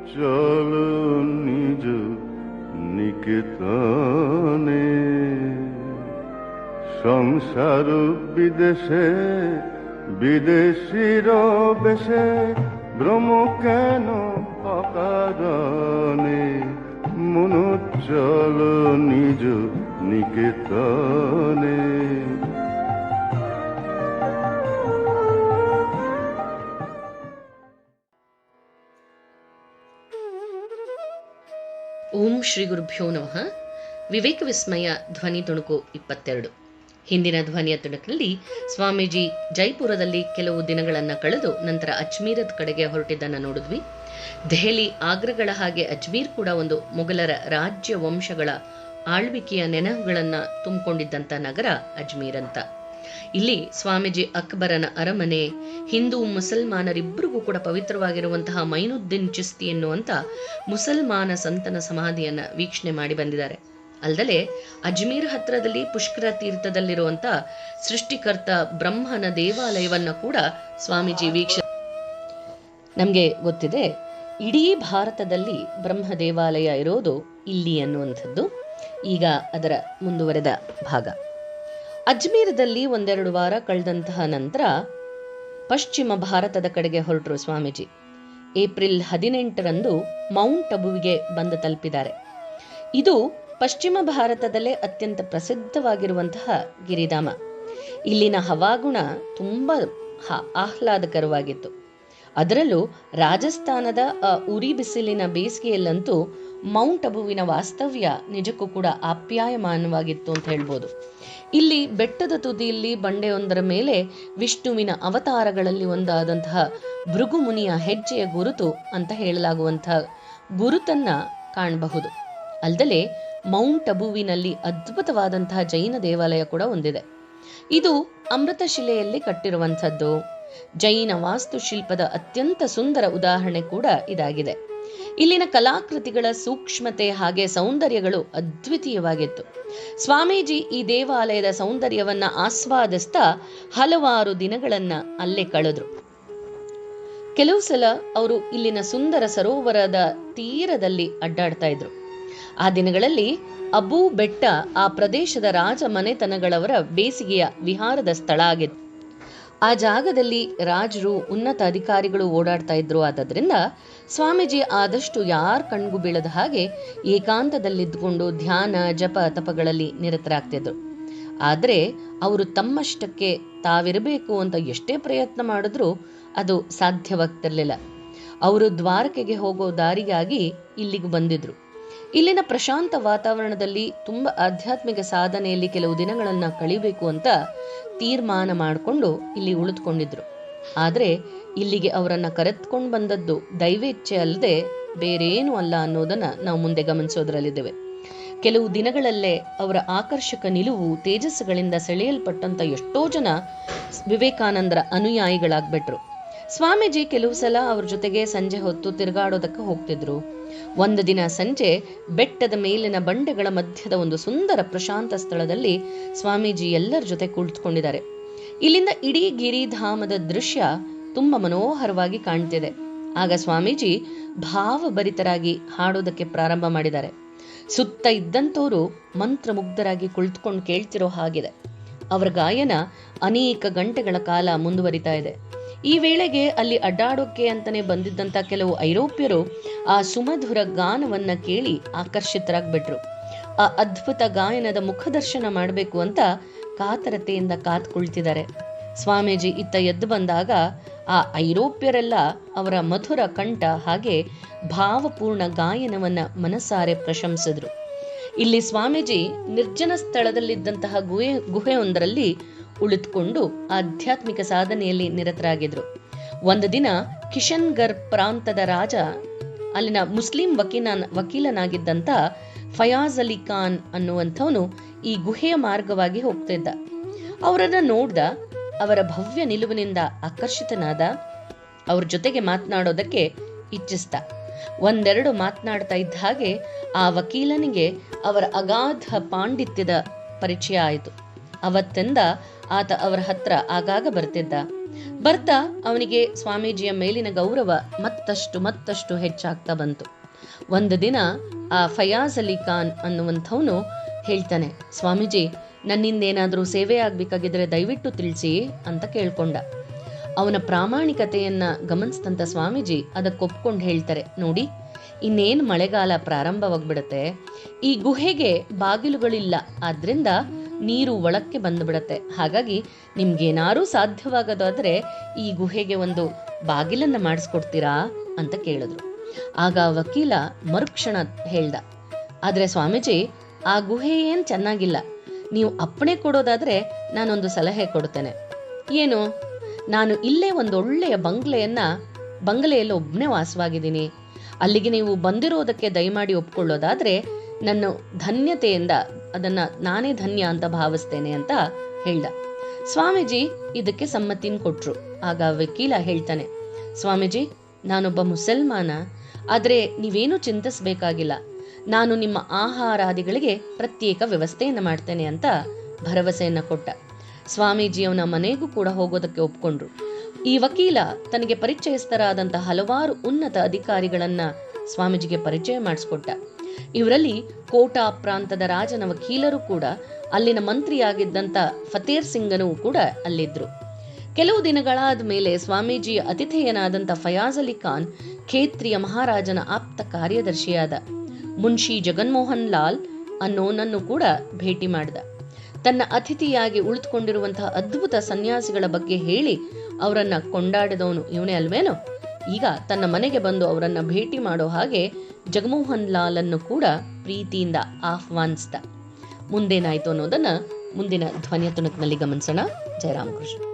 চলো নিজ নিকেতনে, সংসার বিদেশে বিদেশির বেশে ভ্রম কেন অকারণে, মন চলো নিজ নিকেতনে। ಓಂ ಶ್ರೀ ಗುರುಭ್ಯೋ ನಮಃ. ವಿವೇಕ ವಿಸ್ಮಯ ಧ್ವನಿ ತುಣುಕು 22. ಹಿಂದಿನ ಧ್ವನಿಯ ತುಣುಕಿನಲ್ಲಿ ಸ್ವಾಮೀಜಿ ಜೈಪುರದಲ್ಲಿ ಕೆಲವು ದಿನಗಳನ್ನು ಕಳೆದು ನಂತರ ಅಜ್ಮೀರದ ಕಡೆಗೆ ಹೊರಟಿದ್ದನ್ನು ನೋಡಿದ್ವಿ. ದೆಹಲಿ, ಆಗ್ರಾಗಳ ಹಾಗೆ ಅಜ್ಮೀರ್ ಕೂಡ ಒಂದು ಮೊಘಲರ ರಾಜ್ಯ ವಂಶಗಳ ಆಳ್ವಿಕೆಯ ನೆನಹುಗಳನ್ನು ತುಂಬಿಕೊಂಡಿದ್ದಂಥ ನಗರ ಅಜ್ಮೀರ್ ಅಂತ. ಇಲ್ಲಿ ಸ್ವಾಮೀಜಿ ಅಕ್ಬರನ ಅರಮನೆ, ಹಿಂದೂ ಮುಸಲ್ಮಾನರಿಬ್ಬರಿಗೂ ಕೂಡ ಪವಿತ್ರವಾಗಿರುವಂತಹ ಮೈನುದ್ದೀನ್ ಚಿಸ್ತಿ ಎನ್ನುವಂತ ಮುಸಲ್ಮಾನ ಸಂತನ ಸಮಾಧಿಯನ್ನ ವೀಕ್ಷಣೆ ಮಾಡಿ ಬಂದಿದ್ದಾರೆ. ಅಲ್ಲದೆ ಅಜ್ಮೀರ್ ಹತ್ರದಲ್ಲಿ ಪುಷ್ಕರ ತೀರ್ಥದಲ್ಲಿರುವಂತ ಸೃಷ್ಟಿಕರ್ತ ಬ್ರಹ್ಮನ ದೇವಾಲಯವನ್ನ ಕೂಡ ಸ್ವಾಮೀಜಿ ನಮ್ಗೆ ಗೊತ್ತಿದೆ, ಇಡೀ ಭಾರತದಲ್ಲಿ ಬ್ರಹ್ಮ ದೇವಾಲಯ ಇರೋದು ಇಲ್ಲಿ ಅನ್ನುವಂಥದ್ದು. ಈಗ ಅದರ ಮುಂದುವರೆದ ಭಾಗ. ಅಜ್ಮೀರದಲ್ಲಿ 1-2 ವಾರ ಕಳೆದಂತಹ ನಂತರ ಪಶ್ಚಿಮ ಭಾರತದ ಕಡೆಗೆ ಹೊರಟರು ಸ್ವಾಮೀಜಿ. ಏಪ್ರಿಲ್ 18ರಂದು ಮೌಂಟ್ ಅಬುವಿಗೆ ಬಂದು ತಲುಪಿದ್ದಾರೆ. ಇದು ಪಶ್ಚಿಮ ಭಾರತದಲ್ಲೇ ಅತ್ಯಂತ ಪ್ರಸಿದ್ಧವಾಗಿರುವಂತಹ ಗಿರಿಧಾಮ. ಇಲ್ಲಿನ ಹವಾಗುಣ ತುಂಬಾ ಆಹ್ಲಾದಕರವಾಗಿತ್ತು. ಅದರಲ್ಲೂ ರಾಜಸ್ಥಾನದ ಉರಿ ಬಿಸಿಲಿನ ಬೇಸಿಗೆಯಲ್ಲಂತೂ ಮೌಂಟ್ ಅಬುವಿನ ವಾಸ್ತವ್ಯ ನಿಜಕ್ಕೂ ಕೂಡ ಆಪ್ಯಾಯಮಾನವಾಗಿತ್ತು ಅಂತ ಹೇಳ್ಬೋದು. ಇಲ್ಲಿ ಬೆಟ್ಟದ ತುದಿಯಲ್ಲಿ ಬಂಡೆಯೊಂದರ ಮೇಲೆ ವಿಷ್ಣುವಿನ ಅವತಾರಗಳಲ್ಲಿ ಒಂದಾದಂತಹ ಭೃಗುಮುನಿಯ ಹೆಜ್ಜೆಯ ಗುರುತು ಅಂತ ಹೇಳಲಾಗುವಂತಹ ಗುರುತನ್ನ ಕಾಣಬಹುದು. ಅಲ್ಲದೆ ಮೌಂಟ್ ಅಬುವಿನಲ್ಲಿ ಅದ್ಭುತವಾದಂತಹ ಜೈನ ದೇವಾಲಯ ಕೂಡ ಹೊಂದಿದೆ. ಇದು ಅಮೃತ ಶಿಲೆಯಲ್ಲಿ ಕಟ್ಟಿರುವಂಥದ್ದು. ಜೈನ ವಾಸ್ತುಶಿಲ್ಪದ ಅತ್ಯಂತ ಸುಂದರ ಉದಾಹರಣೆ ಕೂಡ ಇದಾಗಿದೆ. ಇಲ್ಲಿನ ಕಲಾಕೃತಿಗಳ ಸೂಕ್ಷ್ಮತೆ ಹಾಗೆ ಸೌಂದರ್ಯಗಳು ಅದ್ವಿತೀಯವಾಗಿತ್ತು. ಸ್ವಾಮೀಜಿ ಈ ದೇವಾಲಯದ ಸೌಂದರ್ಯವನ್ನ ಆಸ್ವಾದಿಸ್ತಾ ಹಲವಾರು ದಿನಗಳನ್ನ ಅಲ್ಲೇ ಕಳೆದ್ರು. ಕೆಲವು ಸಲ ಅವರು ಇಲ್ಲಿನ ಸುಂದರ ಸರೋವರದ ತೀರದಲ್ಲಿ ಅಡ್ಡಾಡ್ತಾ ಇದ್ರು. ಆ ದಿನಗಳಲ್ಲಿ ಅಬೂ ಬೆಟ್ಟ ಆ ಪ್ರದೇಶದ ರಾಜ ಮನೆತನಗಳವರ ಬೇಸಿಗೆಯ ವಿಹಾರದ ಸ್ಥಳ ಆಗಿತ್ತು. ಆ ಜಾಗದಲ್ಲಿ ರಾಜರು, ಉನ್ನತ ಅಧಿಕಾರಿಗಳು ಓಡಾಡ್ತಾ ಇದ್ರು. ಆದ್ರಿಂದ ಸ್ವಾಮೀಜಿ ಆದಷ್ಟು ಯಾರ ಕಣ್ಗೂ ಬೀಳದ ಹಾಗೆ ಏಕಾಂತದಲ್ಲಿದ್ದುಕೊಂಡು ಧ್ಯಾನ, ಜಪ, ತಪಗಳಲ್ಲಿ ನಿರತರಾಗ್ತಿದ್ರು. ಆದ್ರೆ ಅವರು ತಮ್ಮಷ್ಟಕ್ಕೆ ತಾವಿರಬೇಕು ಅಂತ ಎಷ್ಟೇ ಪ್ರಯತ್ನ ಮಾಡಿದ್ರೂ ಅದು ಸಾಧ್ಯವಾಗ್ತಿರ್ಲಿಲ್ಲ. ಅವರು ದ್ವಾರಕೆಗೆ ಹೋಗೋ ದಾರಿಗಾಗಿ ಇಲ್ಲಿಗೆ ಬಂದಿದ್ರು. ಇಲ್ಲಿನ ಪ್ರಶಾಂತ ವಾತಾವರಣದಲ್ಲಿ ತುಂಬಾ ಆಧ್ಯಾತ್ಮಿಕ ಸಾಧನೆಯಲ್ಲಿ ಕೆಲವು ದಿನಗಳನ್ನ ಕಳಿಬೇಕು ಅಂತ ತೀರ್ಮಾನ ಮಾಡಿಕೊಂಡು ಇಲ್ಲಿ ಉಳಿದುಕೊಂಡಿದ್ರು. ಆದ್ರೆ ಇಲ್ಲಿಗೆ ಅವರನ್ನ ಕರೆದುಕೊಂಡು ಬಂದದ್ದು ದೈವೇಚ್ಛೆ ಅಲ್ಲದೆ ಬೇರೇನೂ ಅಲ್ಲ ಅನ್ನೋದನ್ನ ನಾವು ಮುಂದೆ ಗಮನಿಸೋದ್ರಲ್ಲಿದ್ದೇವೆ. ಕೆಲವು ದಿನಗಳಲ್ಲೇ ಅವರ ಆಕರ್ಷಕ ನಿಲುವು, ತೇಜಸ್ಸುಗಳಿಂದ ಸೆಳೆಯಲ್ಪಟ್ಟಂತ ಎಷ್ಟೋ ಜನ ವಿವೇಕಾನಂದರ ಅನುಯಾಯಿಗಳಾಗ್ಬಿಟ್ರು. ಸ್ವಾಮೀಜಿ ಕೆಲವು ಸಲ ಅವ್ರ ಜೊತೆಗೆ ಸಂಜೆ ಹೊತ್ತು ತಿರುಗಾಡೋದಕ್ಕೆ ಹೋಗ್ತಿದ್ರು. ಒಂದು ದಿನ ಸಂಜೆ ಬೆಟ್ಟದ ಮೇಲಿನ ಬಂಡೆಗಳ ಮಧ್ಯದ ಒಂದು ಸುಂದರ ಪ್ರಶಾಂತ ಸ್ಥಳದಲ್ಲಿ ಸ್ವಾಮೀಜಿ ಎಲ್ಲರ ಜೊತೆ ಕುಳಿತುಕೊಂಡಿದ್ದಾರೆ. ಇಲ್ಲಿಂದ ಇಡೀ ಗಿರಿಧಾಮದ ದೃಶ್ಯ ತುಂಬಾ ಮನೋಹರವಾಗಿ ಕಾಣ್ತಿದೆ. ಆಗ ಸ್ವಾಮೀಜಿ ಭಾವಭರಿತರಾಗಿ ಹಾಡೋದಕ್ಕೆ ಪ್ರಾರಂಭ ಮಾಡಿದ್ದಾರೆ. ಸುತ್ತ ಇದ್ದಂಥವರು ಮಂತ್ರಮುಗ್ಧರಾಗಿ ಕುಳಿತುಕೊಂಡು ಕೇಳ್ತಿರೋ ಹಾಗಿದೆ. ಅವರ ಗಾಯನ ಅನೇಕ ಗಂಟೆಗಳ ಕಾಲ ಮುಂದುವರಿತಾ ಇದೆ. ಈ ವೇಳೆಗೆ ಅಲ್ಲಿ ಅಡ್ಡಾಡೋಕೆ ಅಂತಾನೆ ಬಂದಿದ್ದಂತ ಕೆಲವು ಐರೋಪ್ಯರು ಆ ಸುಮಧುರ ಗಾನವನ್ನ ಕೇಳಿ ಆಕರ್ಷಿತರಾಗ್ಬಿಟ್ರು. ಆ ಅದ್ಭುತ ಗಾಯನದ ಮುಖದರ್ಶನ ಮಾಡಬೇಕು ಅಂತ ಕಾತರತೆಯಿಂದ ಕಾತ್ಕೊಳ್ತಿದ್ದಾರೆ. ಸ್ವಾಮೀಜಿ ಇತ್ತ ಎದ್ದು ಬಂದಾಗ ಆ ಐರೋಪ್ಯರೆಲ್ಲ ಅವರ ಮಧುರ ಕಂಠ ಹಾಗೆ ಭಾವಪೂರ್ಣ ಗಾಯನವನ್ನ ಮನಸಾರೆ ಪ್ರಶಂಸಿದ್ರು. ಇಲ್ಲಿ ಸ್ವಾಮೀಜಿ ನಿರ್ಜನ ಸ್ಥಳದಲ್ಲಿದ್ದಂತಹ ಗುಹೆಯೊಂದರಲ್ಲಿ ಉಳಿದುಕೊಂಡು ಆಧ್ಯಾತ್ಮಿಕ ಸಾಧನೆಯಲ್ಲಿ ನಿರತರಾಗಿದ್ರು. ಒಂದು ದಿನ ಕಿಶನ್ಗರ್ ಪ್ರಾಂತದ ರಾಜ, ಅಲ್ಲಿನ ಮುಸ್ಲಿಂ ವಕೀಲನಾಗಿದ್ದಂತ ಫಯಾಜ್ ಅಲಿ ಖಾನ್ ಅನ್ನುವಂಥವನು ಈ ಗುಹೆಯ ಮಾರ್ಗವಾಗಿ ಹೋಗ್ತಿದ್ದ. ಅವರನ್ನ ನೋಡ್ದ, ಅವರ ಭವ್ಯ ನಿಲುವಿನಿಂದ ಆಕರ್ಷಿತನಾದ, ಅವ್ರ ಜೊತೆಗೆ ಮಾತನಾಡೋದಕ್ಕೆ ಇಚ್ಛಿಸ್ತ. 1-2 ಮಾತನಾಡ್ತಾ ಇದ್ದ ಹಾಗೆ ಆ ವಕೀಲನಿಗೆ ಅವರ ಅಗಾಧ ಪಾಂಡಿತ್ಯದ ಪರಿಚಯ ಆಯಿತು. ಅವತ್ತಿಂದ ಆತ ಅವರ ಹತ್ರ ಆಗಾಗ ಬರ್ತಿದ್ದ. ಬರ್ತಾ ಅವನಿಗೆ ಸ್ವಾಮೀಜಿಯ ಮೇಲಿನ ಗೌರವ ಮತ್ತಷ್ಟು ಹೆಚ್ಚಾಗ್ತಾ ಬಂತು. ಒಂದು ದಿನ ಆ ಫಯಾಜ್ ಅಲಿ ಖಾನ್ ಅನ್ನುವಂಥವನು ಹೇಳ್ತಾನೆ, ಸ್ವಾಮೀಜಿ, ನನ್ನಿಂದೇನಾದರೂ ಸೇವೆ ಆಗ್ಬೇಕಾಗಿದ್ರೆ ದಯವಿಟ್ಟು ತಿಳಿಸಿ ಅಂತ ಕೇಳ್ಕೊಂಡ. ಅವನ ಪ್ರಾಮಾಣಿಕತೆಯನ್ನ ಗಮನಿಸಿದಂಥ ಸ್ವಾಮೀಜಿ ಅದಕ್ಕೊಪ್ಕೊಂಡು ಹೇಳ್ತಾರೆ, ನೋಡಿ, ಇನ್ನೇನು ಮಳೆಗಾಲ ಪ್ರಾರಂಭವಾಗ್ಬಿಡತ್ತೆ, ಈ ಗುಹೆಗೆ ಬಾಗಿಲುಗಳಿಲ್ಲ, ಆದ್ರಿಂದ ನೀರು ಒಳಕ್ಕೆ ಬಂದುಬಿಡತ್ತೆ. ಹಾಗಾಗಿ ನಿಮ್ಗೇನಾರೂ ಸಾಧ್ಯವಾಗೋದಾದ್ರೆ ಈ ಗುಹೆಗೆ ಒಂದು ಬಾಗಿಲನ್ನ ಮಾಡಿಸ್ಕೊಡ್ತೀರಾ ಅಂತ ಕೇಳಿದ್ರು. ಆಗ ವಕೀಲ ಮರುಕ್ಷಣ ಹೇಳ್ದ, ಆದ್ರೆ ಸ್ವಾಮೀಜಿ, ಆ ಗುಹೆ ಏನ್ ಚೆನ್ನಾಗಿಲ್ಲ. ನೀವು ಅಪ್ಪಣೆ ಕೊಡೋದಾದ್ರೆ ನಾನೊಂದು ಸಲಹೆ ಕೊಡ್ತೇನೆ. ಏನು? ನಾನು ಇಲ್ಲೇ ಒಂದು ಒಳ್ಳೆಯ ಬಂಗಲೆಯಲ್ಲಿ ಒಬ್ಬನೇ ವಾಸವಾಗಿದ್ದೀನಿ. ಅಲ್ಲಿಗೆ ನೀವು ಬಂದಿರೋದಕ್ಕೆ ದಯಮಾಡಿ ಒಪ್ಕೊಳ್ಳೋದಾದ್ರೆ ನನ್ನ ಧನ್ಯತೆಯಿಂದ ಅದನ್ನ ನಾನೇ ಧನ್ಯ ಅಂತ ಭಾವಿಸ್ತೇನೆ ಅಂತ ಹೇಳ್ದ. ಸ್ವಾಮೀಜಿ ಇದಕ್ಕೆ ಸಮ್ಮತಿನ ಕೊಟ್ರು. ಆಗ ವಕೀಲ ಹೇಳ್ತಾನೆ, ಸ್ವಾಮೀಜಿ, ನಾನೊಬ್ಬ ಮುಸಲ್ಮಾನ, ಆದ್ರೆ ನೀವೇನು ಚಿಂತಿಸಬೇಕಾಗಿಲ್ಲ. ನಾನು ನಿಮ್ಮ ಆಹಾರಾದಿಗಳಿಗೆ ಪ್ರತ್ಯೇಕ ವ್ಯವಸ್ಥೆಯನ್ನು ಮಾಡ್ತೇನೆ ಅಂತ ಭರವಸೆಯನ್ನ ಕೊಟ್ಟ. ಸ್ವಾಮೀಜಿಯವನ ಮನೆಗೂ ಕೂಡ ಹೋಗೋದಕ್ಕೆ ಒಪ್ಕೊಂಡ್ರು. ಈ ವಕೀಲ ತನಗೆ ಪರಿಚಯಸ್ಥರಾದಂತಹ ಹಲವಾರು ಉನ್ನತ ಅಧಿಕಾರಿಗಳನ್ನ ಸ್ವಾಮೀಜಿಗೆ ಪರಿಚಯ ಮಾಡಿಸ್ಕೊಟ್ಟ. ಇವರಲ್ಲಿ ಕೋಟಾ ಪ್ರಾಂತದ ರಾಜನ ವಕೀಲರು ಕೂಡ, ಅಲ್ಲಿನ ಮಂತ್ರಿಯಾಗಿದ್ದಂತ ಫತೇರ್ ಸಿಂಗನೂ ಕೂಡ ಅಲ್ಲಿದ್ರು. ಕೆಲವು ದಿನಗಳಾದ ಮೇಲೆ ಸ್ವಾಮೀಜಿಯ ಅತಿಥೇಯನಾದಂಥ ಫಯಾಜ್ ಅಲಿ ಖಾನ್ ಖೇತ್ರಿಯ ಮಹಾರಾಜನ ಆಪ್ತ ಕಾರ್ಯದರ್ಶಿಯಾದ ಮುನ್ಷಿ ಜಗನ್ಮೋಹನ್ ಲಾಲ್ ಅನ್ನೋನನ್ನು ಕೂಡ ಭೇಟಿ ಮಾಡಿದ. ತನ್ನ ಅತಿಥಿಯಾಗಿ ಉಳಿದುಕೊಂಡಿರುವಂತಹ ಅದ್ಭುತ ಸನ್ಯಾಸಿಗಳ ಬಗ್ಗೆ ಹೇಳಿ ಅವರನ್ನ ಕೊಂಡಾಡಿದವನು ಇವನೇ ಅಲ್ವೇನೋ. ಈಗ ತನ್ನ ಮನೆಗೆ ಬಂದು ಅವರನ್ನ ಭೇಟಿ ಮಾಡೋ ಹಾಗೆ ಜಗಮೋಹನ್ ಲಾಲ್ ಅನ್ನು ಕೂಡ ಪ್ರೀತಿಯಿಂದ ಆಹ್ವಾನಿಸಿದ. ಮುಂದೇನಾಯ್ತು ಅನ್ನೋದನ್ನ ಮುಂದಿನ ಧ್ವನಿಯ ತುಣುಕಿನಲ್ಲಿ ಗಮನಿಸೋಣ. ಜಯರಾಮಕೃಷ್ಣ.